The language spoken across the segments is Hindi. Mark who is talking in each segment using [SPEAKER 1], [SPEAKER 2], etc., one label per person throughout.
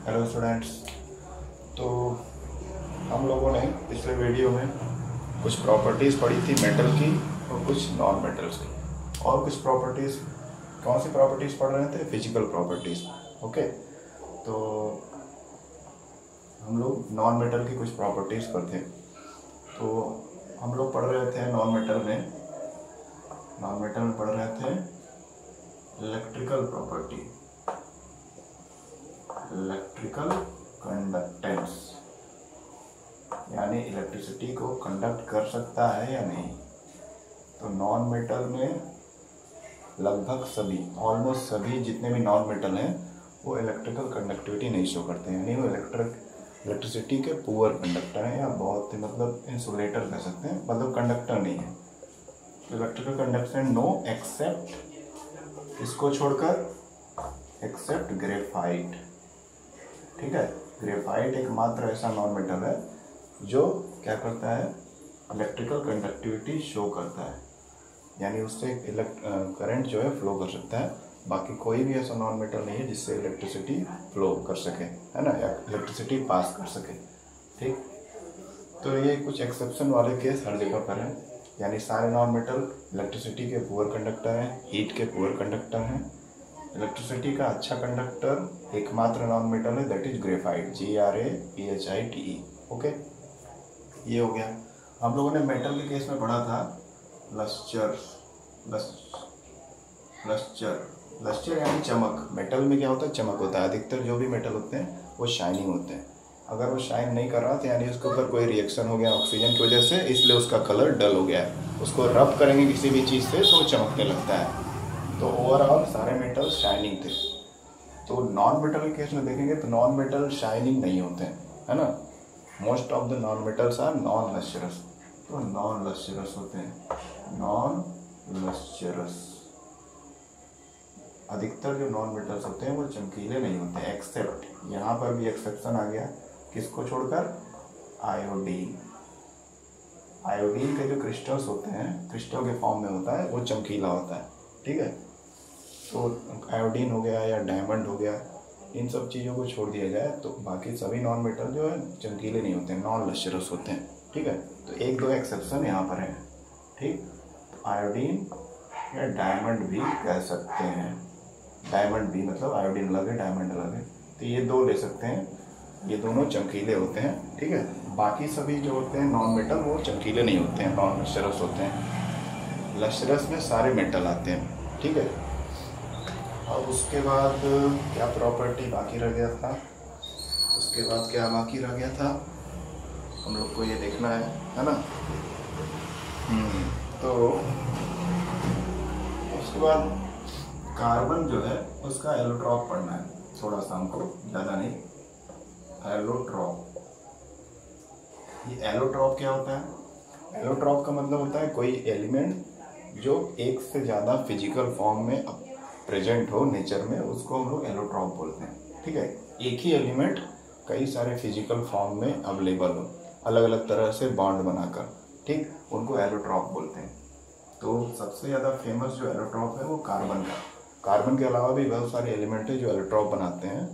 [SPEAKER 1] Hello students. तो हम लोगों ने पिछले वीडियो में कुछ प्रॉपर्टीज़ पढ़ी थी मेटल की और कुछ नॉन मेटल्स की, और कुछ प्रॉपर्टीज़। कौन सी प्रॉपर्टीज़ पढ़ रहे थे? Physical properties. ओके, तो हम लोग नॉन मेटल की कुछ प्रॉपर्टीज़ पर थे। तो हम लोग पढ़ रहे थे नॉन मेटल में पढ़ रहे थे इलेक्ट्रिकल प्रॉपर्टी, इलेक्ट्रिकल कंडक्टेंस, यानी इलेक्ट्रिसिटी को कंडक्ट कर सकता है या नहीं। तो नॉन मेटल में लगभग सभी, ऑलमोस्ट सभी जितने भी नॉन मेटल हैं वो इलेक्ट्रिकल कंडक्टिविटी नहीं शो करते हैं, यानी वो इलेक्ट्रिसिटी के पुअर कंडक्टर हैं, या बहुत ही मतलब इंसुलेटर कह सकते हैं, मतलब कंडक्टर नहीं है। तो इलेक्ट्रिकल कंडक्टर नो एक्सेप्ट, इसको छोड़कर, एक्सेप्ट ग्रेफाइट। ठीक है, ग्रेफाइट एकमात्र ऐसा नॉन मेटल है जो क्या करता है, इलेक्ट्रिकल कंडक्टिविटी शो करता है, यानी उससे करंट जो है फ्लो कर सकता है। बाकी कोई भी ऐसा नॉन मेटल नहीं है जिससे इलेक्ट्रिसिटी फ्लो कर सके, है ना, या इलेक्ट्रिसिटी पास कर सके। ठीक, तो ये कुछ एक्सेप्शन वाले केस हर जगह पर हैं, यानी सारे नॉन मेटल इलेक्ट्रिसिटी के पुअर कंडक्टर हैं, हीट के पुअर कंडक्टर हैं। इलेक्ट्रिसिटी का अच्छा कंडक्टर एकमात्र नॉन मेटल है, that is graphite, GRAPHITE। Okay, ये हो गया। हम लोगों ने मेटल के केस में पढ़ा था लस्चर, लस्चर यानी चमक। मेटल में क्या होता है? चमक होता है। अधिकतर जो भी मेटल होते हैं वो शाइनिंग होते हैं। अगर वो शाइन नहीं कर रहा तो यानी उसके ऊपर कोई रिएक्शन हो गया ऑक्सीजन की वजह से, इसलिए उसका कलर डल हो गया है। उसको रब करेंगे किसी भी चीज़ से तो वो चमकने लगता है। तो ओवरऑल सारे मेटल शाइनिंग थे। तो नॉन मेटल के केस में देखेंगे तो नॉन मेटल शाइनिंग नहीं होते हैं, है ना। Most of the non metals are non lustrous. तो नॉन लस्चरस होते हैं, नॉन लस्चरस। अधिकतर जो नॉन मेटल्स होते हैं वो चमकीले नहीं होते, एक्सेप्ट, यहाँ पर भी एक्सेप्शन आ गया, किसको छोड़कर? आयोडीन। आयोडीन के जो क्रिस्टल्स होते हैं, क्रिस्टल के फॉर्म में होता है, वो चमकीला होता है। ठीक है, तो आयोडीन हो गया या डायमंड हो गया, इन सब चीज़ों को छोड़ दिया जाए तो बाकी सभी नॉन मेटल जो है चमकीले नहीं होते हैं, नॉन लस्चरस होते हैं। ठीक है, तो एक दो एक्सेप्शन यहाँ पर है। ठीक, आयोडीन या डायमंड भी कह सकते हैं। डायमंड भी मतलब आयोडीन अलग है, डायमंड अलग है, तो ये दो ले सकते हैं, ये दोनों चमकीले होते हैं। ठीक है, बाकी सभी जो होते हैं नॉन मेटल वो चमकीले नहीं होते हैं, नॉन लस्चरस होते हैं। लस्चरस में सारे मेटल आते हैं। ठीक है, और उसके बाद क्या प्रॉपर्टी बाकी रह गया था? उसके बाद क्या बाकी रह गया था, हम लोग को ये देखना है ना। तो उसके बाद कार्बन जो है उसका एलोट्रॉप पढ़ना है थोड़ा सा हमको, ज़्यादा नहीं। एलोट्रॉप, ये एलोट्रॉप क्या होता है? एलोट्रॉप का मतलब होता है कोई एलिमेंट जो एक से ज़्यादा फिजिकल फॉर्म में प्रेजेंट हो नेचर में, उसको हम लोग एलोट्रॉप बोलते हैं। ठीक है, एक ही एलिमेंट कई सारे फिजिकल फॉर्म में अवेलेबल हो, अलग अलग तरह से बॉन्ड बनाकर, ठीक, उनको एलोट्रॉप बोलते हैं। तो सबसे ज़्यादा फेमस जो एलोट्रॉप है वो कार्बन का। कार्बन के अलावा भी बहुत सारे एलिमेंट है जो एलोट्रॉप बनाते हैं।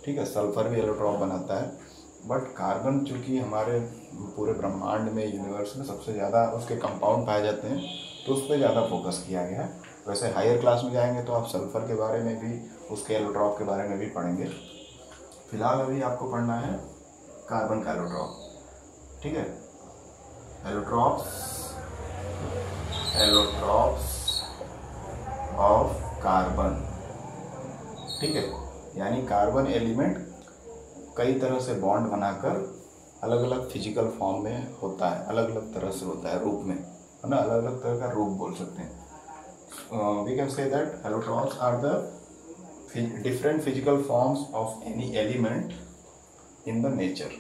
[SPEAKER 1] ठीक है, सल्फर भी एलोट्रॉप बनाता है, बट कार्बन चूँकि हमारे पूरे ब्रह्मांड में, यूनिवर्स में सबसे ज़्यादा उसके कंपाउंड पाए जाते हैं, तो उस पर ज़्यादा फोकस किया गया है। वैसे हायर क्लास में जाएंगे तो आप सल्फर के बारे में भी, उसके एलोट्रॉप के बारे में भी पढ़ेंगे। फिलहाल अभी आपको पढ़ना है कार्बन का एलोट्रॉप। ठीक है, एलोट्रॉप्स ऑफ कार्बन। ठीक है, यानी कार्बन एलिमेंट कई तरह से बॉन्ड बनाकर अलग अलग फिजिकल फॉर्म में होता है, अलग अलग तरह से होता है, रूप में, है ना, अलग अलग तरह का रूप बोल सकते हैं। We can say that allotrops are the different physical forms of any element in the nature,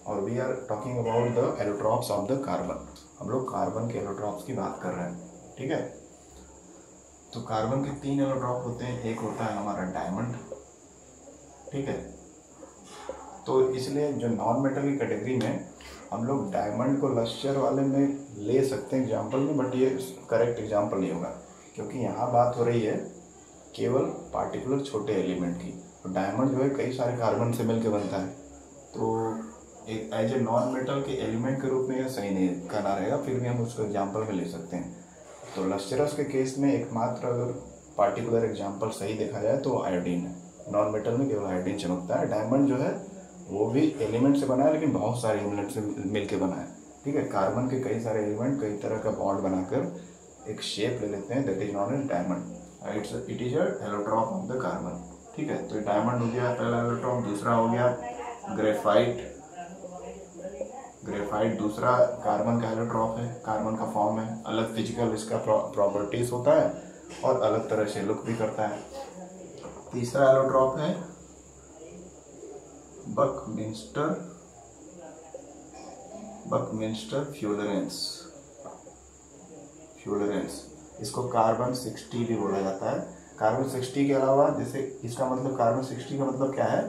[SPEAKER 1] और we are talking about the allotrops of the carbon। हम लोग कार्बन के एलोट्रॉप्स की बात कर रहे हैं। ठीक है, तो कार्बन के 3 एलोट्रॉप होते हैं। एक होता है हमारा डायमंड। ठीक है, तो इसलिए जो नॉन मेटल की कैटेगरी में हम लोग डायमंड को लस्चर वाले में ले सकते हैं एग्जाम्पल में, बट ये करेक्ट एग्जाम्पल नहीं होगा, क्योंकि यहाँ बात हो रही है केवल पार्टिकुलर छोटे एलिमेंट की। तो डायमंड जो है कई सारे कार्बन से मिलकर बनता है, तो एक एज ए नॉन मेटल के एलिमेंट के रूप में यह सही नहीं कहना रहेगा, फिर भी हम उसको एग्जाम्पल में ले सकते हैं। तो लस्टरस के केस में एकमात्र अगर पार्टिकुलर एग्जाम्पल सही देखा जाए तो आयोडीन है। नॉन मेटल में केवल आयोडीन चमकता है। डायमंड जो है वो भी एलिमेंट से बना है, लेकिन बहुत सारे एलिमेंट से मिलकर बना है। ठीक है, कार्बन के कई सारे एलिमेंट कई तरह का बॉन्ड बनाकर एक शेप ले लेते हैं, that is known as diamond. It is a allotrope of the carbon. ठीक है, तो डायमंड हो गया पहला एलोट्रॉप। दूसरा हो गया ग्रेफाइट। ग्रेफाइट दूसरा कार्बन का एलोट्रॉप है, कार्बन का फॉर्म है, अलग फिजिकल इसका प्रॉपर्टीज होता है और अलग तरह से लुक भी करता है। तीसरा एलोट्रॉप है बकमिंस्टर फ्यूलरेंस। इसको कार्बन 60 भी बोला जाता है। कार्बन 60 के अलावा, जैसे इसका मतलब कार्बन 60 का मतलब क्या है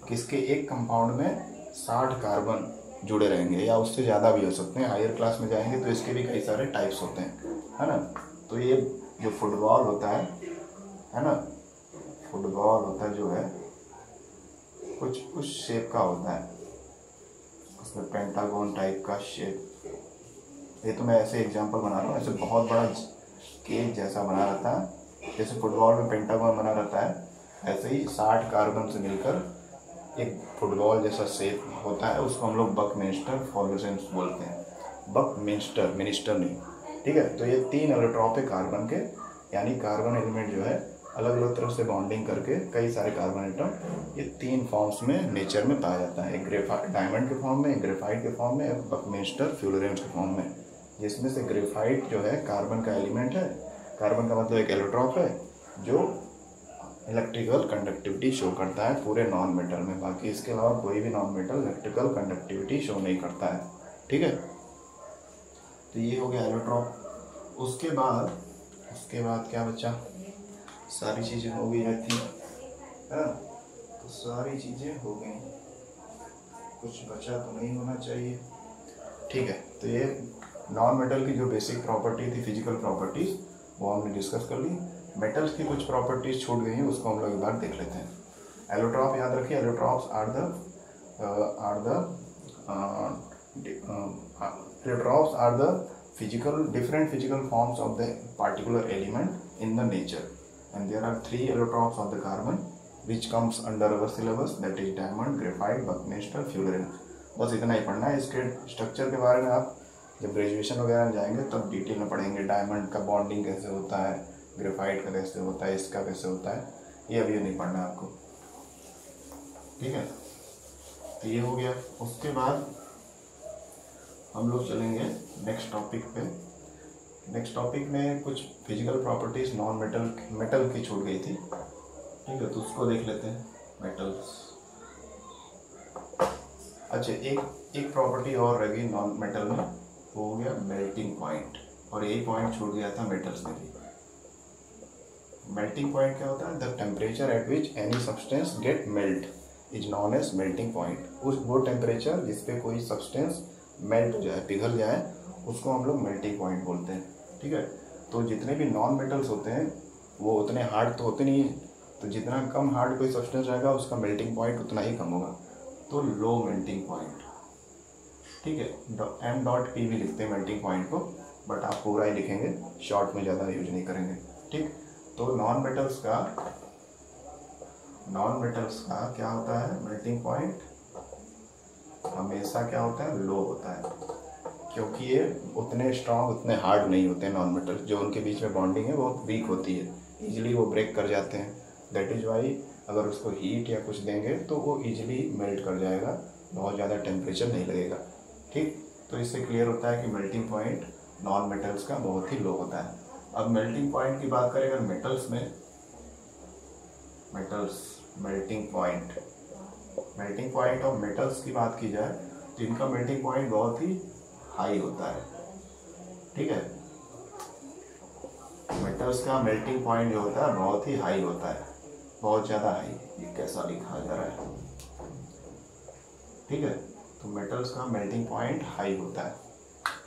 [SPEAKER 1] कि इसके एक कंपाउंड में 60 कार्बन जुड़े रहेंगे या उससे ज़्यादा भी हो सकते हैं। हायर क्लास में जाएंगे तो इसके भी कई सारे टाइप्स होते हैं, है ना। तो ये जो फुटबॉल होता है ना, फुटबॉल होता है जो है कुछ शेप का होता है, उसमें पेंटागन टाइप का शेप। ये तो मैं ऐसे एग्जांपल बना रहा हूँ, ऐसे बहुत बड़ा केक जैसा बना रहता है। जैसे फुटबॉल में पेंटागन बना रहता है, ऐसे ही 60 कार्बन से मिलकर एक फुटबॉल जैसा शेप होता है, उसको हम लोग बकमिंस्टर फ्यूलरेंस बोलते हैं। बकमिंस्टर, मिनिस्टर नहीं। ठीक है, तो ये 3 एलोट्रॉप है कार्बन के, यानी कार्बन एलिमेंट जो है अलग अलग तरह से बॉन्डिंग करके कई सारे कार्बन एटम ये 3 फॉर्म्स में नेचर में पाया जाता है। एक डायमंड के फॉर्म में, एक ग्रेफाइट के फॉर्म में, एक बकमिंस्टर फ्यूलरेंस के फॉर्म में। जिसमें से ग्रेफाइट जो है कार्बन का एलिमेंट है, कार्बन का मतलब एक एलोट्रॉप है जो इलेक्ट्रिकल कंडक्टिविटी शो करता है पूरे नॉन मेटल में। बाकी इसके अलावा कोई भी non metal electrical conductivity show नहीं करता है। ठीक है, तो ये हो गया एलोट्रॉप। उसके बाद क्या बचा? सारी चीज़ें हो गई आई थिंक, है ना। तो सारी चीज़ें हो गई, कुछ बचा तो नहीं होना चाहिए। ठीक है, तो ये नॉन मेटल की जो बेसिक प्रॉपर्टी थी, फिजिकल प्रॉपर्टीज, वो हमने डिस्कस कर ली। मेटल्स की कुछ प्रॉपर्टीज छूट गई हैं, उसको हम लोग एक बार देख लेते हैं। एलोट्रॉप याद रखिए, allotropes are the different physical forms of the particular element in the nature, and there are 3 allotrops of the carbon which comes under our syllabus, that is diamond, graphite, buckminster, fullerene। बस इतना ही पढ़ना है। इसके स्ट्रक्चर के बारे में आप जब ग्रेजुएशन वगैरह में जाएंगे तब डिटेल में पढ़ेंगे। डायमंड का बॉन्डिंग कैसे होता है, ग्रेफाइट का कैसे होता है, इसका कैसे होता है, ये अभी नहीं पढ़ना है आपको। ठीक है, तो ये हो गया। उसके बाद हम लोग चलेंगे नेक्स्ट टॉपिक पे। नेक्स्ट टॉपिक में कुछ फिजिकल प्रॉपर्टीज नॉन मेटल की छूट गई थी। ठीक है, तो उसको देख लेते हैं। मेटल्स, अच्छा एक प्रॉपर्टी और रह गई नॉन मेटल में, वो हो गया मेल्टिंग पॉइंट, और यही पॉइंट छूट गया था मेटल्स में भी। मेल्टिंग पॉइंट क्या होता है? The temperature at which any substance get melt is known as melting point. वो टेम्परेचर जिसपे कोई सब्सटेंस मेल्ट हो जाए, पिघल जाए, उसको हम लोग मेल्टिंग पॉइंट बोलते हैं। ठीक है, तो जितने भी नॉन मेटल्स होते हैं वो उतने हार्ड तो होते नहीं, तो जितना कम हार्ड कोई सब्सटेंस रहेगा उसका मेल्टिंग पॉइंट उतना ही कम होगा, तो लो मेल्टिंग पॉइंट। ठीक है, M.P भी लिखते हैं मेल्टिंग पॉइंट को, बट आप पूरा ही लिखेंगे, शॉर्ट में ज़्यादा यूज नहीं करेंगे। ठीक, तो नॉन मेटल्स का क्या होता है? मेल्टिंग पॉइंट हमेशा क्या होता है? लो होता है, क्योंकि ये उतने स्ट्रांग, उतने हार्ड नहीं होते हैं। नॉन मेटल जो उनके बीच में बॉन्डिंग है बहुत वीक होती है, इजीली वो ब्रेक कर जाते हैं। दैट इज़ वाई अगर उसको हीट या कुछ देंगे तो वो इजीली मेल्ट कर जाएगा, बहुत ज़्यादा टेम्परेचर नहीं लगेगा। ठीक, तो इससे क्लियर होता है कि मेल्टिंग पॉइंट नॉन मेटल्स का बहुत ही लो होता है। अब मेल्टिंग पॉइंट की बात करें अगर मेटल्स में, मेल्टिंग पॉइंट ऑफ मेटल्स की बात की जाए तो इनका मेल्टिंग पॉइंट बहुत ही हाई होता है। ठीक है, मेटल्स का मेल्टिंग पॉइंट जो होता है बहुत ही हाई होता है, बहुत ज़्यादा हाई। ये कैसा लिखा जा रहा है? ठीक है, तो मेटल्स का मेल्टिंग पॉइंट हाई होता है,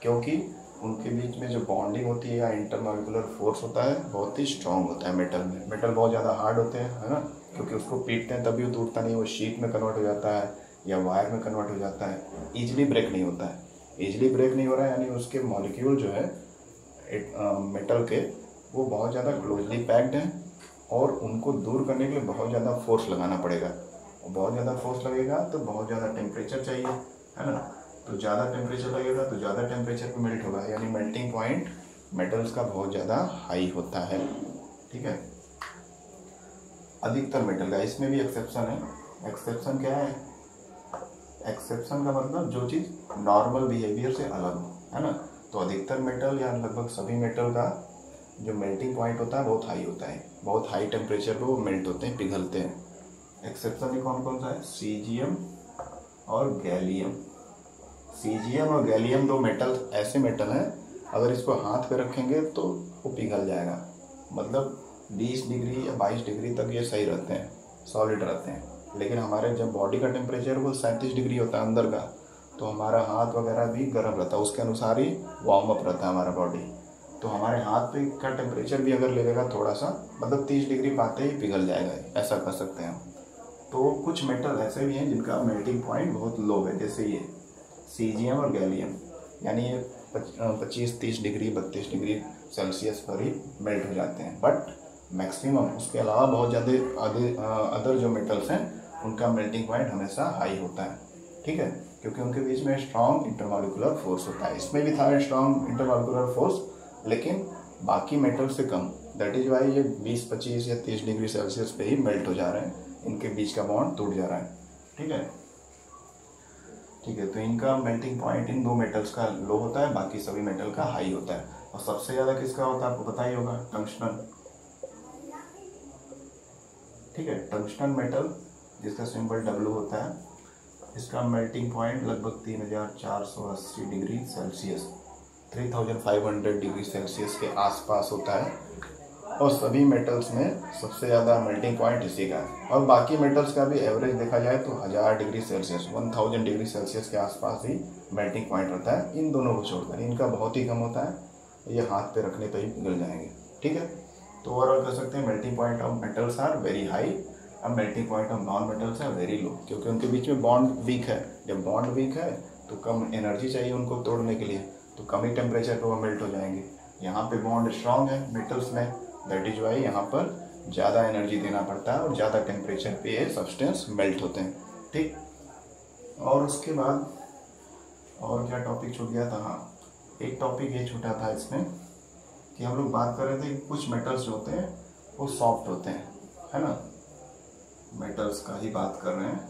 [SPEAKER 1] क्योंकि उनके बीच में जो बॉन्डिंग होती है या इंटरमॉलिक्यूलर फोर्स होता है बहुत ही स्ट्रांग होता है मेटल में। मेटल बहुत ज़्यादा हार्ड होते हैं, है ना, क्योंकि उसको पीटते हैं तभी वो टूटता नहीं, वो शीट में कन्वर्ट हो जाता है या वायर में कन्वर्ट हो जाता है, ईजिली ब्रेक नहीं होता है। ईजिली ब्रेक नहीं हो रहा है यानी उसके मॉलिक्यूल जो है मेटल के वो बहुत ज़्यादा क्लोजली पैक्ड हैं और उनको दूर करने के लिए बहुत ज़्यादा फोर्स लगाना पड़ेगा। बहुत ज़्यादा फोर्स लगेगा तो बहुत ज़्यादा टेम्परेचर चाहिए, है ना, तो ज़्यादा टेम्परेचर लगेगा तो ज़्यादा टेम्परेचर पे मेल्ट होगा, यानी मेल्टिंग पॉइंट मेटल्स का बहुत ज़्यादा हाई होता है। ठीक है, अधिकतर मेटल का, इसमें भी एक्सेप्शन है। एक्सेप्शन क्या है? एक्सेप्शन का मतलब जो चीज़ नॉर्मल बिहेवियर से अलग हो, है ना, तो अधिकतर मेटल या लगभग सभी मेटल का जो मेल्टिंग पॉइंट होता है बहुत हाई होता है, बहुत हाई टेम्परेचर पे वो मेल्ट होते हैं, पिघलते हैं। एक्सेप्शन में कौन कौन सा है? सीजियम और गैलियम। सीजियम और गैलियम दो मेटल ऐसे मेटल हैं, अगर इसको हाथ पे रखेंगे तो वो पिघल जाएगा, मतलब 20 डिग्री या 22 डिग्री तक ये सही रहते हैं, सॉलिड रहते हैं। लेकिन हमारे जब बॉडी का टेम्परेचर वो 37 डिग्री होता है अंदर का, तो हमारा हाथ वगैरह भी गर्म रहता है, उसके अनुसार ही वार्म अप रहता है हमारा बॉडी। तो हमारे हाथ पे का टेम्परेचर भी अगर लगेगा थोड़ा सा, मतलब 30 डिग्री पाते ही पिघल जाएगा, ऐसा कर सकते हैं हम। तो कुछ मेटल ऐसे भी हैं जिनका मेल्टिंग पॉइंट बहुत लो है, जैसे ये सीजियम और गैलियम, यानी ये 25-30 डिग्री 32 डिग्री सेल्सियस पर ही मेल्ट हो जाते हैं। बट मैक्सिमम उसके अलावा बहुत ज़्यादा अदर जो मेटल्स हैं उनका मेल्टिंग पॉइंट हमेशा हाई होता है। ठीक है, क्योंकि उनके बीच में स्ट्रॉन्ग इंटरमॉलिक्यूलर फोर्स होता है। इसमें भी था स्ट्रॉन्ग इंटरमॉलिक्यूलर फोर्स, लेकिन बाकी मेटल से कम। दैट इज वाई ये 20-25 या 30 डिग्री सेल्सियस पे ही मेल्ट हो जा रहे हैं, इनके बीच का बॉन्ड टूट जा रहा है। ठीक है, ठीक है, तो इनका मेल्टिंग पॉइंट इन दो मेटल्स का लो होता है, बाकी सभी मेटल का हाई होता है। और सबसे ज़्यादा किसका होता है आपको पता ही होगा? टंगस्टन। ठीक है, टंगस्टन मेटल जिसका सिंबल W होता है, इसका मेल्टिंग पॉइंट लगभग 3480 डिग्री सेल्सियस 3500 डिग्री सेल्सियस के आसपास होता है। और सभी मेटल्स में सबसे ज़्यादा मेल्टिंग पॉइंट इसी का है। और बाकी मेटल्स का भी एवरेज देखा जाए तो 1000 डिग्री सेल्सियस 1000 डिग्री सेल्सियस के आसपास ही मेल्टिंग पॉइंट रहता है, इन दोनों को छोड़कर। इनका बहुत ही कम होता है, ये हाथ पे रखने पर ही पिघल जाएंगे। ठीक है, तो ओवरऑल कह सकते हैं melting point of metals are very high, अब melting point of non metals are very low, क्योंकि उनके बीच में बॉन्ड वीक है। जब बॉन्ड वीक है तो कम एनर्जी चाहिए उनको तोड़ने के लिए, तो कम ही टेम्परेचर पे वो मेल्ट हो जाएंगे। यहाँ पे बॉन्ड स्ट्रांग है मेटल्स में, दैट इज वाई यहाँ पर ज़्यादा एनर्जी देना पड़ता है और ज़्यादा टेम्परेचर पे ये सब्सटेंस मेल्ट होते हैं। ठीक, और उसके बाद और क्या टॉपिक छूट गया था? हाँ, एक टॉपिक ये छूटा था इसमें कि हम लोग बात कर रहे थे कि कुछ मेटल्स जो होते हैं वो सॉफ्ट होते हैं, है ना, मेटल्स का ही बात कर रहे हैं।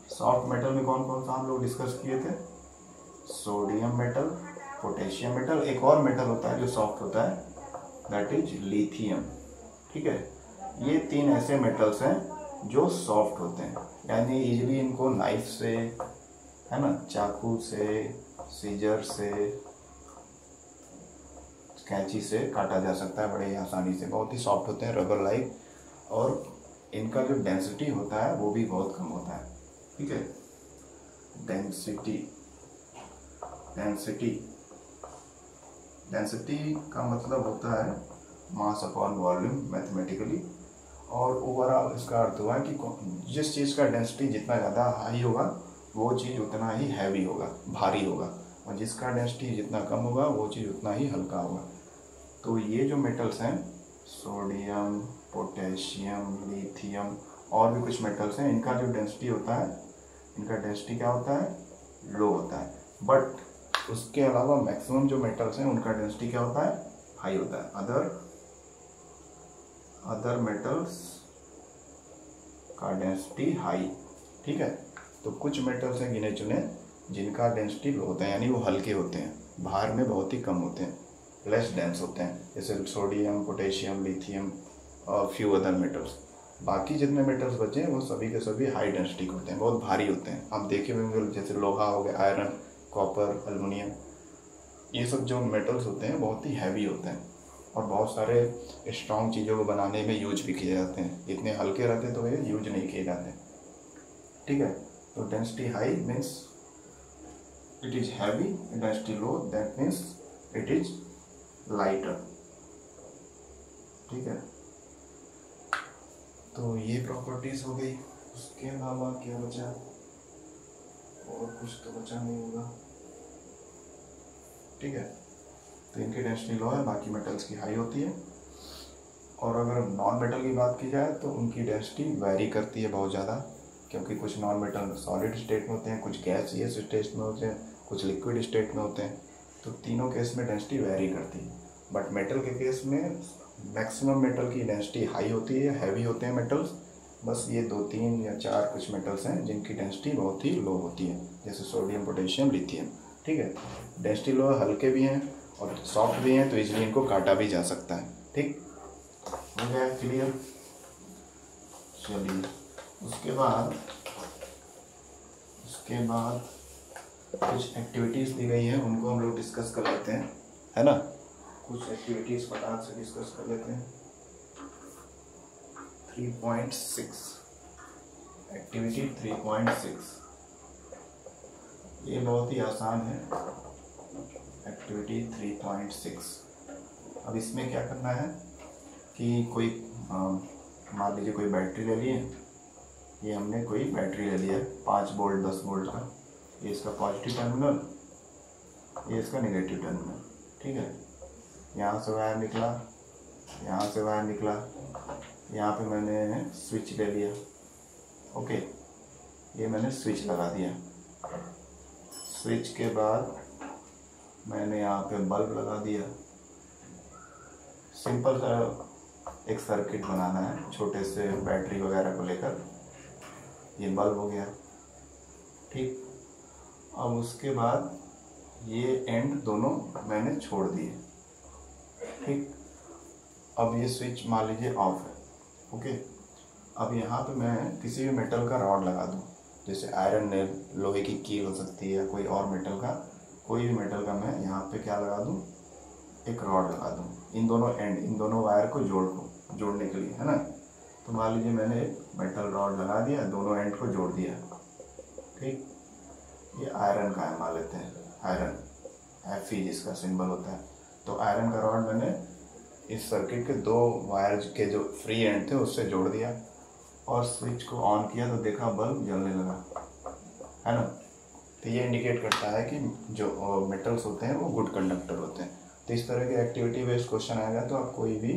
[SPEAKER 1] सॉफ्ट मेटल में कौन कौन सा हम लोग डिस्कस किए थे? सोडियम मेटल, पोटेशियम मेटल, एक और मेटल होता है जो सॉफ्ट होता है, दैट इज लिथियम। ठीक है, ये 3 ऐसे मेटल्स हैं जो सॉफ्ट होते हैं, यानी इजीली इनको नाइफ से, है ना, चाकू से, सीजर से, कैंची से काटा जा सकता है बड़े आसानी से, बहुत ही सॉफ्ट होते हैं, रबर लाइक। और इनका जो डेंसिटी होता है वो भी बहुत कम होता है। ठीक है, डेंसिटी का मतलब होता है मास अपॉन वॉल्यूम मैथमेटिकली, और ओवरऑल इसका अर्थ हुआ है कि जिस चीज़ का डेंसिटी जितना ज़्यादा हाई होगा वो चीज़ उतना ही हैवी होगा, भारी होगा, और जिसका डेंसिटी जितना कम होगा वो चीज़ उतना ही हल्का होगा। तो ये जो मेटल्स हैं, सोडियम, पोटेशियम, लिथियम और भी कुछ मेटल्स हैं, इनका जो डेंसिटी होता है, इनका डेंसिटी क्या होता है? लो होता है। बट उसके अलावा मैक्सिमम जो मेटल्स हैं उनका डेंसिटी क्या होता है? हाई होता है। अदर मेटल्स का डेंसिटी हाई। ठीक है, तो कुछ मेटल्स हैं गिने चुने जिनका डेंसिटी लो होता है, यानी वो हल्के होते हैं, भार में बहुत ही कम होते हैं, लेस डेंस होते हैं, जैसे सोडियम, पोटेशियम, लिथियम और फ्यू अदर मेटल्स। बाकी जितने मेटल्स बचे हैं वो सभी के सभी हाई डेंसिटी होते हैं, बहुत भारी होते हैं। आप देखे होंगे जैसे लोहा हो गया, आयरन, कॉपर, एल्युमिनियम, ये सब जो मेटल्स होते हैं बहुत ही हैवी होते हैं और बहुत सारे स्ट्रॉन्ग चीज़ों को बनाने में यूज भी किए जाते हैं। इतने हल्के रहते तो ये यूज नहीं किए जाते। ठीक है, तो density high means it is heavy, density low, that means it is lighter. ठीक है, तो ये प्रॉपर्टीज हो गई। उसके अलावा क्या बचा, और कुछ तो बचा नहीं होगा। ठीक है, तो इनकी डेंसिटी लो है, बाकी मेटल्स की हाई होती है। और अगर नॉन मेटल की बात की जाए तो उनकी डेंसिटी वैरी करती है बहुत ज़्यादा, क्योंकि कुछ नॉन मेटल सॉलिड स्टेट में होते हैं, कुछ गैसियस स्टेट में होते हैं, कुछ लिक्विड स्टेट में होते हैं। तो तीनों केस में डेंसिटी वैरी करती है। बट मेटल के केस में मैक्सिमम मेटल की डेंसिटी हाई होती है, हैवी होते हैं मेटल्स। बस ये 2-3 या 4 कुछ मेटल्स हैं जिनकी डेंसिटी बहुत ही लो होती है, जैसे सोडियम, पोटेशियम, लिथियम। ठीक है, डेंसिटी लो, हल्के भी हैं और सॉफ्ट भी हैं, तो इसलिए इनको काटा भी जा सकता है। ठीक हो गया, क्लियर। चलिए, उसके बाद कुछ एक्टिविटीज़ दी गई हैं, उनको हम लोग डिस्कस कर लेते हैं, है ना। कुछ एक्टिविटीज़ फटाक से डिस्कस कर लेते हैं। 3.6 एक्टिविटी 3.6 ये बहुत ही आसान है। एक्टिविटी 3.6, अब इसमें क्या करना है कि कोई मान लीजिए कोई बैटरी ले लिए। ये हमने कोई बैटरी ले लिया 5 वोल्ट 10 वोल्ट का। ये इसका पॉजिटिव टर्मिनल, ये इसका नेगेटिव टर्मिनल। ठीक है, यहाँ से वायर निकला, यहाँ से वायर निकला, यहाँ पे मैंने स्विच ले लिया। ओके, ये मैंने स्विच लगा दिया। स्विच के बाद मैंने यहाँ पे बल्ब लगा दिया। सिंपल सा एक सर्किट बनाना है, छोटे से बैटरी वगैरह को लेकर। ये बल्ब हो गया। ठीक, अब उसके बाद ये एंड दोनों मैंने छोड़ दिए। ठीक, अब ये स्विच मान लीजिए ऑफ है। ओके, अब यहाँ पे मैं किसी भी मेटल का रॉड लगा दूँ, जैसे आयरन नेल, लोहे की कील हो सकती है, कोई और मेटल का, कोई भी मेटल का मैं यहाँ पे क्या लगा दूँ, एक रॉड लगा दूँ। इन दोनों एंड, इन दोनों वायर को जोड़ने के लिए, है ना। तो मान लीजिए मैंने एक मेटल रॉड लगा दिया, दोनों एंड को जोड़ दिया। ठीक, ये आयरन का है, मान लेते हैं आयरन, Fe जिसका सिंबल होता है। तो आयरन का रॉड मैंने इस सर्किट के 2 वायर के जो फ्री एंड थे उससे जोड़ दिया और स्विच को ऑन किया तो देखा बल्ब जलने लगा, है ना। तो ये इंडिकेट करता है कि जो मेटल्स होते हैं वो गुड कंडक्टर होते हैं। तो इस तरह के एक्टिविटी बेस्ड क्वेश्चन आएगा तो आप कोई भी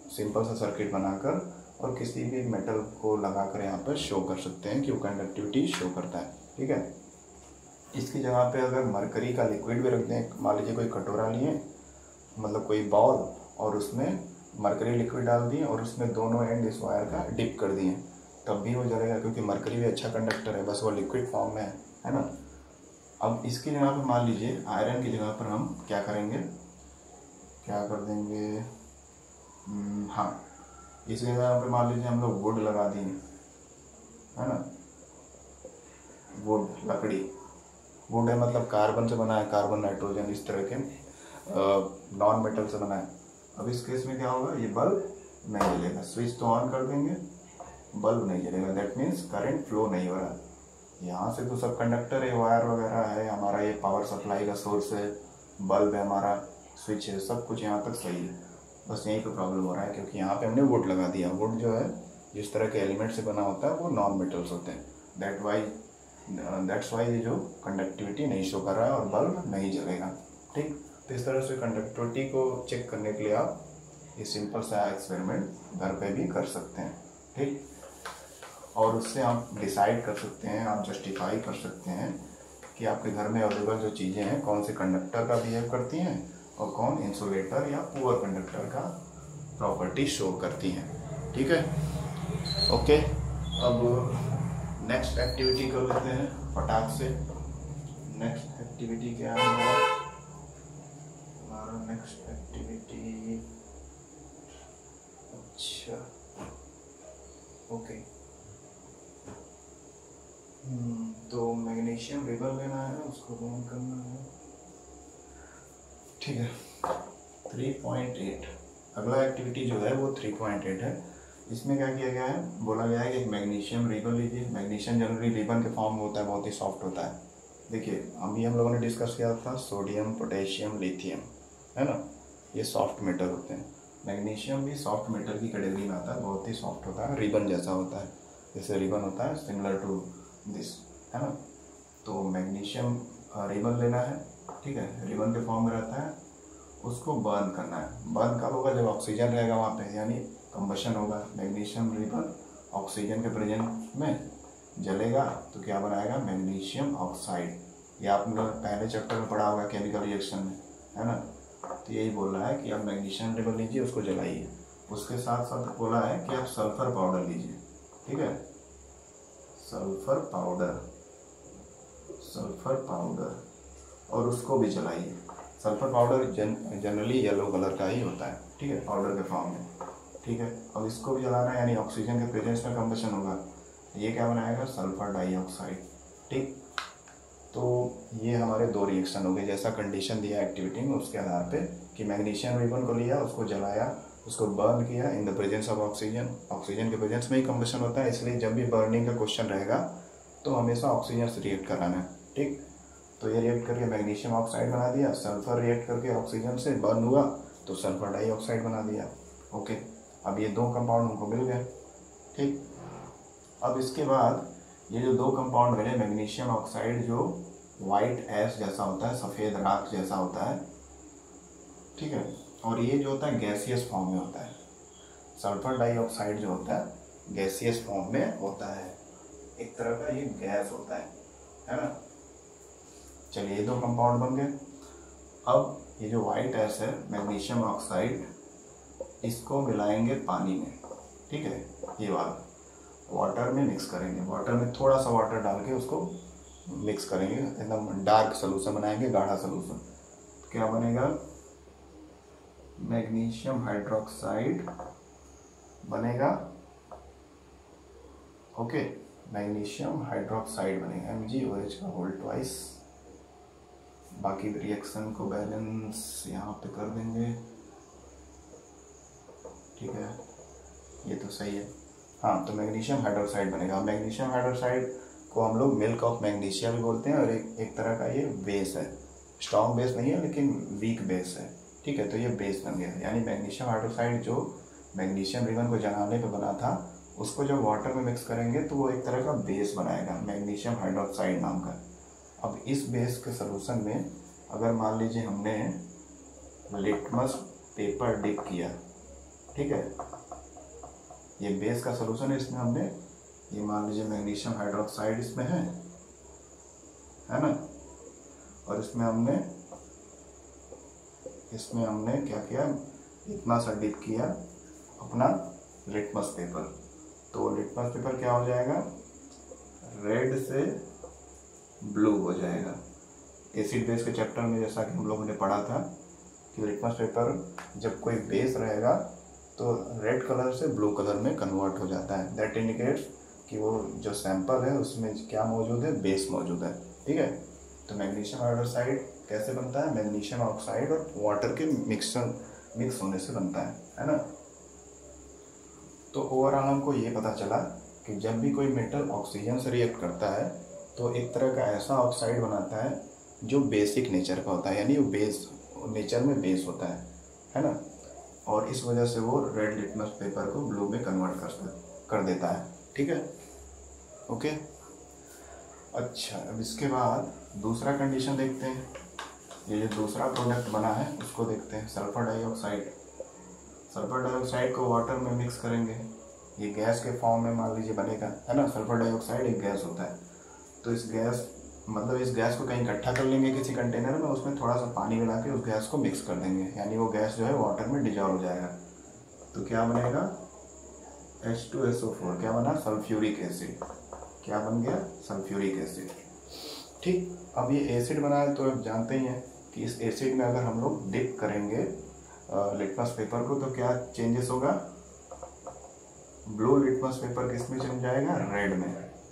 [SPEAKER 1] सिंपल सा सर्किट बनाकर और किसी भी मेटल को लगाकर यहाँ पर शो कर सकते हैं कि वो कंडक्टिविटी शो करता है। ठीक है, इसकी जगह पे अगर मरकरी का लिक्विड भी रख दें, मान लीजिए कोई कटोरा लिए, मतलब कोई बाउल, और उसमें मरकरी लिक्विड डाल दिए और उसमें दोनों एंड इस वायर का डिप कर दिए, तब भी वो जलेगा, क्योंकि मरकरी भी अच्छा कंडक्टर है, बस वो लिक्विड फॉर्म में है ना। अब इसकी जगह पर मान लीजिए आयरन की जगह पर हम क्या करेंगे, क्या कर देंगे, हाँ, इस जगह पर मान लीजिए हम लोग वुड लगा दिए, है ना। वुड, लकड़ी, वुड है मतलब कार्बन से बना है, कार्बन, नाइट्रोजन, इस तरह के नॉन मेटल से बना है। अब इस केस में क्या होगा, ये बल्ब नहीं जलेगा। स्विच तो ऑन कर देंगे, बल्ब नहीं जलेगा, दैट मीन्स करंट फ्लो नहीं हो रहा। यहाँ से तो सब कंडक्टर है, वायर वगैरह है, हमारा ये पावर सप्लाई का सोर्स है, बल्ब है हमारा, स्विच है, सब कुछ यहाँ तक सही है। बस यहीं पर प्रॉब्लम हो रहा है क्योंकि यहाँ पे हमने वुड लगा दिया। वुड जो है जिस तरह के एलिमेंट से बना होता है वो नॉन मेटल्स होते हैं, दैट्स वाई ये जो कंडक्टिविटी नहीं शो कर रहा है और बल्ब नहीं जलेगा। ठीक, तो इस तरह से कंडक्टिविटी को चेक करने के लिए आप ये सिंपल सा एक्सपेरिमेंट घर पे भी कर सकते हैं। ठीक, और उससे आप डिसाइड कर सकते हैं, आप जस्टिफाई कर सकते हैं कि आपके घर में अवेलेबल जो चीज़ें हैं कौन से कंडक्टर का बिहेव करती हैं और कौन इंसुलेटर या पुअर कंडक्टर का प्रॉपर्टी शो करती हैं। ठीक है, ओके। अब नेक्स्ट एक्टिविटी कर लेते हैं फटाक से। नेक्स्ट एक्टिविटी क्या है हमारा नेक्स्ट एक्टिविटी, अच्छा ओके, तो मैग्नीशियम रिबन लेना है, उसको बॉन्ड करना है। ठीक है, 3.8 अगला एक्टिविटी जो है वो 3.8 है। इसमें क्या किया गया है, बोला गया है कि एक मैग्नीशियम रिबन लीजिए। मैग्नीशियम जनरली रिबन के फॉर्म में होता है, बहुत ही सॉफ्ट होता है, देखिए अभी हम लोगों ने डिस्कस किया था सोडियम, पोटेशियम, लिथियम, है ना, ये सॉफ्ट मेटल होते हैं। मैग्नीशियम भी सॉफ्ट मेटल की कैटेगरी में आता है, बहुत ही सॉफ्ट होता है, रिबन जैसा होता है, जैसे रिबन होता है सिमिलर टू दिस, है ना। तो मैग्नीशियम रिबन लेना है, ठीक है, रिबन के फॉर्म में रहता है, उसको बर्न करना है। बर्न कब होगा? जब ऑक्सीजन रहेगा वहाँ पे, यानी कंबशन होगा। मैग्नीशियम रिबन ऑक्सीजन के प्रेजेंस में जलेगा तो क्या बनाएगा? Magnesium oxide. ये आपने पहले चैप्टर में पढ़ा होगा केमिकल रिएक्शन में, है ना। तो यही बोल रहा है कि आप मैग्नीशियम रिबन लीजिए, उसको जलाइए। उसके साथ साथ बोला है कि आप सल्फर पाउडर लीजिए, ठीक है, सल्फर पाउडर, और उसको भी जलाइए। Sulphur powder generally yellow colour का ही होता है, ठीक है, पाउडर के फॉर्म में, ठीक है। और इसको भी जलाना है, यानी ऑक्सीजन के प्रेजेंस में कंबशन होगा, ये क्या बनाएगा? सल्फर डाइऑक्साइड, ठीक। तो ये हमारे दो रिएक्शन हो गए, जैसा कंडीशन दिया एक्टिविटी में उसके आधार पे कि मैग्नीशियम रिबन को लिया, उसको जलाया, उसको बर्न किया in the presence of oxygen. Oxygen के प्रेजेंस में ही कंबशन होता है, इसलिए जब भी बर्निंग का क्वेश्चन रहेगा तो हमेशा ऑक्सीजन से रिएक्ट कराना है, ठीक। तो ये रिएक्ट करके मैग्नीशियम ऑक्साइड बना दिया, सल्फर रिएक्ट करके ऑक्सीजन से बर्न हुआ तो सल्फर डाइऑक्साइड बना दिया, ओके। अब ये दो कंपाउंड हमको मिल गए, ठीक। अब इसके बाद ये जो दो कंपाउंड मिले, मैग्नीशियम ऑक्साइड जो वाइट ऐश जैसा होता है, सफ़ेद राख जैसा होता है, ठीक है, और ये जो होता है गैसियस फॉर्म में होता है। सल्फर डाइऑक्साइड जो होता है गैसियस फॉर्म में होता है, एक तरह का ये गैस होता है ना। चलिए ये दो कंपाउंड बन गए। अब ये जो वाइट ऐश है मैग्नीशियम ऑक्साइड, इसको मिलाएंगे पानी में, ठीक है, ये वाला वाटर में मिक्स करेंगे। वाटर में थोड़ा सा वाटर डाल के उसको मिक्स करेंगे, एकदम डार्क सोल्यूशन बनाएंगे, गाढ़ा सोल्यूशन। क्या बनेगा? मैग्नीशियम हाइड्रोक्साइड बनेगा, ओके, मैग्नीशियम हाइड्रोक्साइड बनेगा, MgOH का होल ट्वाइस। बाकी रिएक्शन को बैलेंस यहाँ पे कर देंगे, ठीक है, ये तो सही है। हाँ, तो मैग्नीशियम हाइड्रोक्साइड बनेगा। मैग्नीशियम हाइड्रोक्साइड को हम लोग मिल्क ऑफ मैग्नीशिया भी बोलते हैं, और एक तरह का ये बेस है, स्ट्रॉन्ग बेस नहीं है लेकिन वीक बेस है, ठीक है। तो ये बेस बन गया, यानी मैग्नीशियम हाइड्रोक्साइड जो मैग्नीशियम रिबन को जलाने पे बना था, उसको जब वाटर में मिक्स करेंगे तो वो एक तरह का बेस बनाएगा, मैग्नीशियम हाइड्रोक्साइड नाम का। अब इस बेस के सोल्यूशन में अगर मान लीजिए हमने लिटमस पेपर डिप किया, ठीक है, ये बेस का सोल्यूशन है, इसमें हमने ये मान लीजिए मैग्नीशियम हाइड्रोक्साइड इसमें है ना, और इसमें हमने क्या किया? इतना सा डिप किया अपना लिटमस पेपर। तो लिटमस पेपर क्या हो जाएगा? रेड से ब्लू हो जाएगा। एसिड बेस के चैप्टर में जैसा कि हम लोगों ने पढ़ा था कि लिटमस पेपर जब कोई बेस रहेगा तो रेड कलर से ब्लू कलर में कन्वर्ट हो जाता है। दैट इंडिकेट्स कि वो जो सैंपल है उसमें क्या मौजूद है? बेस मौजूद है, ठीक है। तो मैग्नीशियम हाइड्रोक्साइड कैसे बनता है? मैग्नीशियम ऑक्साइड और वाटर के मिक्स होने से बनता है ना। तो ओवरऑल हमको ये पता चला कि जब भी कोई मेटल ऑक्सीजन से रिएक्ट करता है तो एक तरह का ऐसा ऑक्साइड बनाता है जो बेसिक नेचर का होता है, यानी वो बेस नेचर में बेस होता है ना। और इस वजह से वो रेड लिटमस पेपर को ब्लू में कन्वर्ट कर देता है, ठीक है, ओके। अच्छा, अब इसके बाद दूसरा कंडीशन देखते हैं। ये जो दूसरा प्रोडक्ट बना है उसको देखते हैं, सल्फर डाइऑक्साइड। सल्फर डाइऑक्साइड को वाटर में मिक्स करेंगे, ये गैस के फॉर्म में मान लीजिए बनेगा, है ना। सल्फर डाइऑक्साइड एक गैस होता है, तो इस गैस को कहीं इकट्ठा कर लेंगे किसी कंटेनर में, उसमें थोड़ा सा पानी मिला के उस गैस को मिक्स कर देंगे, यानी वो गैस जो है वाटर में डिजॉल्व हो जाएगा। तो क्या बनेगा? H2SO4 क्या बना? Sulphuric acid. क्या बन गया? सल्फ्यूरिक एसिड, ठीक। अब ये एसिड बना है तो अब जानते ही हैं कि इस एसिड में अगर हम लोग डिप करेंगे लिटमस पेपर को तो क्या चेंजेस होगा? ब्लू लिटमस पेपर किस में चेंज जाएगा? रेड में,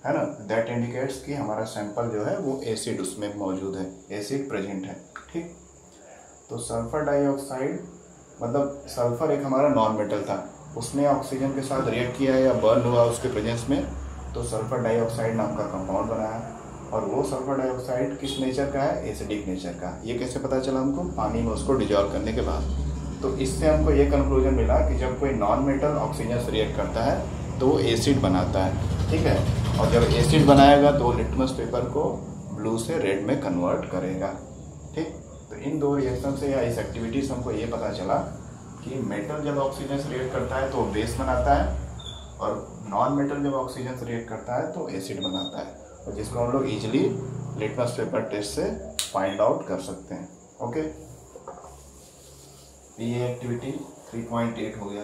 [SPEAKER 1] है ना। दैट इंडिकेट्स कि हमारा सैंपल जो है वो एसिड उसमें मौजूद है, एसिड प्रेजेंट है, ठीक। तो सल्फर डाइऑक्साइड मतलब सल्फर एक हमारा नॉन मेटल था, उसने ऑक्सीजन के साथ रिएक्ट किया या बर्न हुआ उसके प्रेजेंस में, तो सल्फर डाइऑक्साइड नाम का कंपाउंड बनाया। और वो सल्फर डाइऑक्साइड किस नेचर का है, एसिडिक नेचर का। ये कैसे पता चला हमको, पानी में उसको डिजॉल्व करने के बाद। तो इससे हमको ये कंक्लूजन मिला कि जब कोई नॉन मेटल ऑक्सीजन से रिएक्ट करता है तो वो एसिड बनाता है, ठीक है। और जब एसिड बनाएगा तो लिटमस पेपर को ब्लू से रेड में कन्वर्ट करेगा, ठीक। तो इन दो रिएक्शन से या इस एक्टिविटी से हमको ये पता चला कि मेटल जब ऑक्सीजन से रिएक्ट करता है तो बेस बनाता है, और नॉन मेटल जब ऑक्सीजन से रिएक्ट करता है तो एसिड बनाता है, और जिसको हम लोग इजीली लिटमस पेपर टेस्ट से फाइंड आउट कर सकते हैं। ओके, ये एक्टिविटी 3.8 हो गया।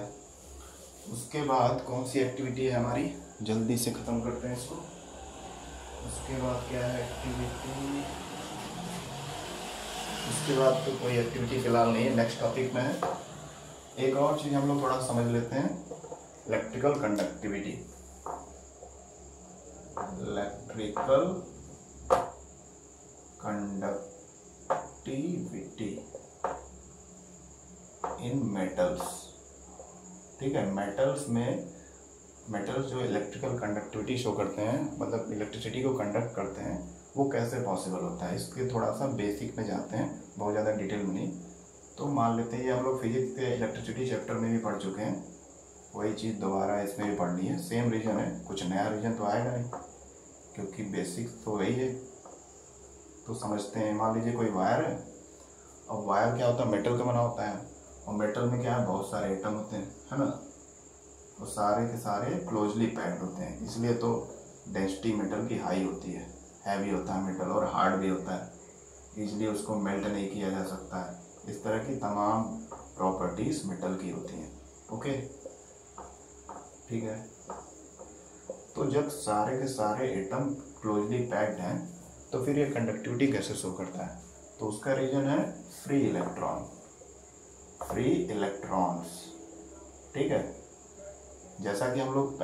[SPEAKER 1] उसके बाद कौन सी एक्टिविटी है हमारी, जल्दी से ख़त्म करते हैं इसको। उसके बाद क्या है एक्टिविटी, उसके बाद तो कोई एक्टिविटी फिलहाल नहीं है, नेक्स्ट टॉपिक में है। एक और चीज़ हम लोग थोड़ा समझ लेते हैं, इलेक्ट्रिकल कंडक्टिविटी। इलेक्ट्रिकल कंडक्टिविटी इन मेटल्स, ठीक है। मेटल्स जो इलेक्ट्रिकल कंडक्टिविटी शो करते हैं, मतलब इलेक्ट्रिसिटी को कंडक्ट करते हैं, वो कैसे पॉसिबल होता है, इसके थोड़ा सा बेसिक में जाते हैं, बहुत ज़्यादा डिटेल में नहीं। तो मान लेते हैं ये हम लोग फिजिक्स के इलेक्ट्रिसिटी चैप्टर में भी पढ़ चुके हैं, वही चीज़ दोबारा इसमें भी पढ़नी है। सेम रीजन है, कुछ नया रीजन तो आएगा नहीं क्योंकि बेसिक्स तो वही है। तो समझते हैं, मान लीजिए कोई वायर है, और वायर क्या होता है, मेटल का बना होता है, और मेटल में क्या है, बहुत सारे एटम होते हैं, है ना। तो सारे के सारे क्लोजली पैक्ड होते हैं, इसलिए तो डेंसिटी मेटल की हाई होती है, हैवी होता है मेटल, और हार्ड भी होता है, इजीली उसको मेल्ट नहीं किया जा सकता है। इस तरह की तमाम प्रॉपर्टीज मेटल की होती हैं। ओके, ठीक है। तो जब सारे के सारे एटम क्लोजली पैक्ड हैं तो फिर ये कंडक्टिविटी कैसे शो करता है, तो उसका रीजन है फ्री इलेक्ट्रॉन, फ्री इलेक्ट्रॉन्स, ठीक है। जैसा कि हम लोग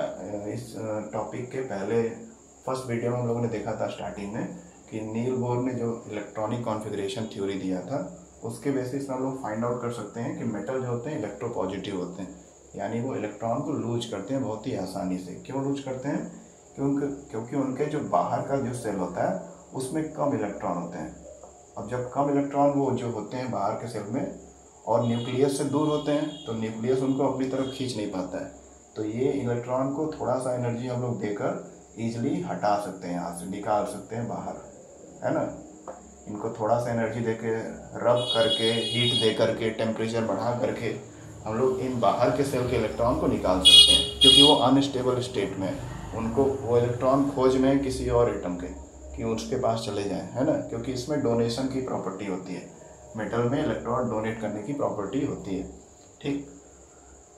[SPEAKER 1] इस टॉपिक के पहले फर्स्ट वीडियो में हम लोगों ने देखा था स्टार्टिंग में कि नील बोर ने जो इलेक्ट्रॉनिक कॉन्फ़िगरेशन थ्योरी दिया था, उसके बेसिस में हम लोग फाइंड आउट कर सकते हैं कि मेटल जो होते हैं इलेक्ट्रोपॉजिटिव होते हैं, यानी वो इलेक्ट्रॉन को लूज करते हैं बहुत ही आसानी से। क्यों लूज करते हैं, क्योंकि उनके जो बाहर का जो सेल होता है उसमें कम इलेक्ट्रॉन होते हैं। अब जब कम इलेक्ट्रॉन वो जो होते हैं बाहर के सेल में और न्यूक्लियस से दूर होते हैं, तो न्यूक्लियस उनको अपनी तरफ खींच नहीं पाता है। तो ये इलेक्ट्रॉन को थोड़ा सा एनर्जी हम लोग देकर ईजिली हटा सकते हैं, यहाँ से निकाल सकते हैं बाहर, है ना। इनको थोड़ा सा एनर्जी देके, रब करके, हीट दे करके, टेम्परेचर बढ़ा करके हम लोग इन बाहर के सेल के इलेक्ट्रॉन को निकाल सकते हैं, क्योंकि वो अनस्टेबल स्टेट में है। उनको वो इलेक्ट्रॉन खोज में किसी और एटम के कि उसके पास चले जाएं, है ना, क्योंकि इसमें डोनेशन की प्रॉपर्टी होती है, मेटल में इलेक्ट्रॉन डोनेट करने की प्रॉपर्टी होती है, ठीक।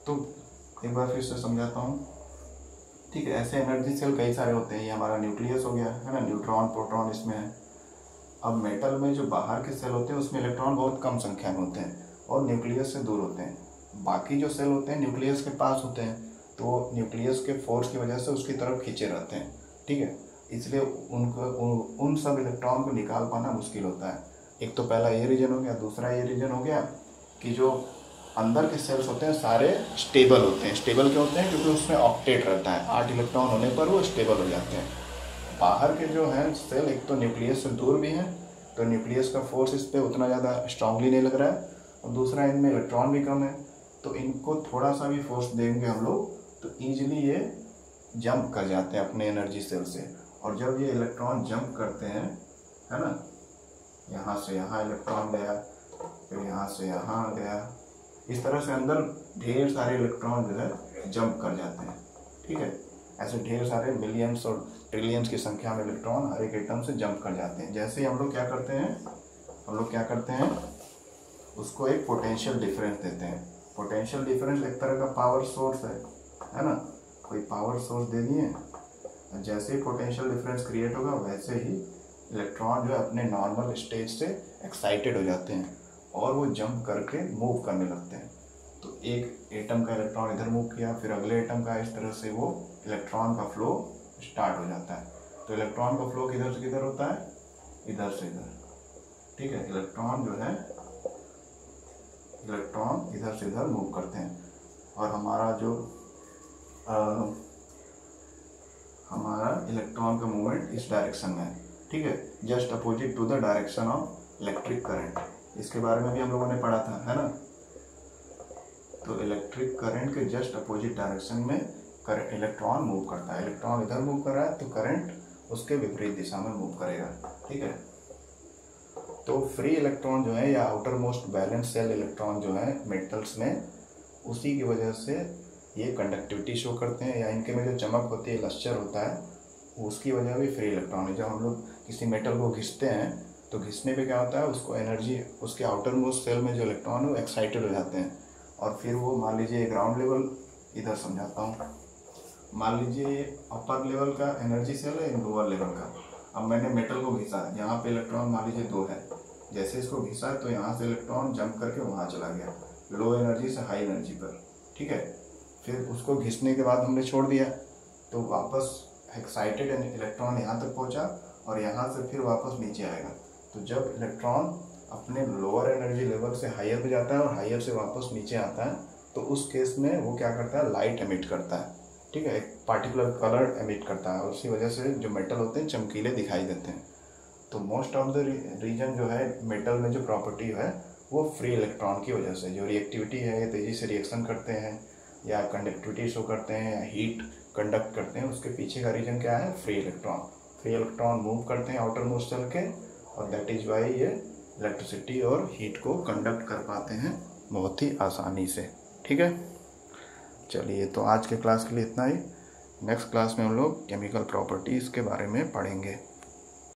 [SPEAKER 1] तो एक बार फिर से समझाता हूँ, ठीक है। ऐसे एनर्जी सेल कई सारे होते हैं, ये हमारा न्यूक्लियस हो गया, है ना, न्यूट्रॉन प्रोटॉन इसमें है। अब मेटल में जो बाहर के सेल होते हैं उसमें इलेक्ट्रॉन बहुत कम संख्या में होते हैं और न्यूक्लियस से दूर होते हैं। बाकी जो सेल होते हैं न्यूक्लियस के पास होते हैं, तो न्यूक्लियस के फोर्स की वजह से उसकी तरफ खींचे रहते हैं, ठीक है। इसलिए उन सब इलेक्ट्रॉन को निकाल पाना मुश्किल होता है। एक तो पहला ये रीजन हो गया। दूसरा ये रीजन हो गया कि जो अंदर के सेल्स होते हैं सारे स्टेबल होते हैं। स्टेबल क्यों होते हैं, क्योंकि उसमें ऑक्टेट रहता है, 8 इलेक्ट्रॉन होने पर वो स्टेबल हो जाते हैं। बाहर के जो हैं सेल एक तो न्यूक्लियस से दूर भी हैं, तो न्यूक्लियस का फोर्स इस पर उतना ज़्यादा स्ट्रांगली नहीं लग रहा है, और दूसरा इनमें इलेक्ट्रॉन भी कम है, तो इनको थोड़ा सा भी फोर्स देंगे हम लोग तो ईजिली ये जंप कर जाते हैं अपने एनर्जी सेल से। और जब ये इलेक्ट्रॉन जंप करते हैं, है ना, यहाँ से यहाँ इलेक्ट्रॉन गया, फिर यहाँ से यहाँ गया, इस तरह से अंदर ढेर सारे इलेक्ट्रॉन जो है जंप कर जाते हैं, ठीक है। ऐसे ढेर सारे मिलियंस और ट्रिलियंस की संख्या में इलेक्ट्रॉन हर एक एटम से जंप कर जाते हैं। जैसे ही हम लोग क्या करते हैं, उसको एक पोटेंशियल डिफरेंस देते हैं। पोटेंशियल डिफरेंस एक तरह का पावर सोर्स है ना, कोई पावर सोर्स दे दिए, जैसे ही पोटेंशियल डिफरेंस क्रिएट होगा वैसे ही इलेक्ट्रॉन जो है अपने नॉर्मल स्टेज से एक्साइटेड हो जाते हैं और वो जंप करके मूव करने लगते हैं। तो एक एटम का इलेक्ट्रॉन इधर मूव किया, फिर अगले एटम का, इस तरह से वो इलेक्ट्रॉन का फ्लो स्टार्ट हो जाता है। तो इलेक्ट्रॉन का फ्लो किधर से किधर होता है, इधर से इधर, ठीक है। इलेक्ट्रॉन इधर से इधर मूव करते हैं, और हमारा इलेक्ट्रॉन का मूवमेंट इस डायरेक्शन में है। ठीक है, just opposite to the direction of electric current. इसके बारे में भी हम लोगों ने पढ़ा था, है ना। तो इलेक्ट्रिक करंट के जस्ट अपोजिट डायरेक्शन में इलेक्ट्रॉन मूव करता है। इलेक्ट्रॉन इधर मूव कर रहा है तो करंट उसके विपरीत दिशा में मूव करेगा, ठीक है। तो फ्री इलेक्ट्रॉन जो है या outer most balance cell electron जो है मेटल्स में, उसी की वजह से ये कंडक्टिविटी शो करते हैं, या इनके में जो चमक होती है, लस्टर होता है, उसकी वजह भी फ्री इलेक्ट्रॉन है। जब हम लोग किसी मेटल को घिसते हैं तो घिसने पे क्या होता है, उसको एनर्जी, उसके आउटर मोस्ट सेल में जो इलेक्ट्रॉन है वो एक्साइटेड हो जाते हैं, और फिर वो मान लीजिए ग्राउंड लेवल, इधर समझाता हूँ, मान लीजिए अपर लेवल का एनर्जी सेल है, लोअर लेवल का। अब मैंने मेटल को घिसा, यहाँ पे इलेक्ट्रॉन मान लीजिए 2 है, जैसे इसको घिसा तो यहाँ से इलेक्ट्रॉन जंप करके वहाँ चला गया, लो एनर्जी से हाई एनर्जी पर, ठीक है। फिर उसको घिसने के बाद हमने छोड़ दिया तो वापस एक्साइटेड इलेक्ट्रॉन यहाँ तक पहुँचा और यहाँ से फिर वापस नीचे आएगा। तो जब इलेक्ट्रॉन अपने लोअर एनर्जी लेवल से हायर पे जाता है और हायर से वापस नीचे आता है, तो उस केस में वो क्या करता है, लाइट एमिट करता है, ठीक है, एक पार्टिकुलर कलर एमिट करता है, और उसी वजह से जो मेटल होते हैं चमकीले दिखाई देते हैं। तो मोस्ट ऑफ द रीजन जो है मेटल में जो प्रॉपर्टी है वो फ्री इलेक्ट्रॉन की वजह से, जो रिएक्टिविटी है, ये तेज़ी से रिएक्शन करते हैं या कंडक्टिविटी शो करते हैं या हीट कंडक्ट करते हैं, उसके पीछे का रीजन क्या है, free electron. Free electron move करते हैं आउटर मोस्ट सेल के, और दैट इज वाई ये इलेक्ट्रिसिटी और हीट को कंडक्ट कर पाते हैं बहुत ही आसानी से, ठीक है। चलिए, तो आज के क्लास के लिए इतना ही। नेक्स्ट क्लास में हम लोग केमिकल प्रॉपर्टीज़ के बारे में पढ़ेंगे।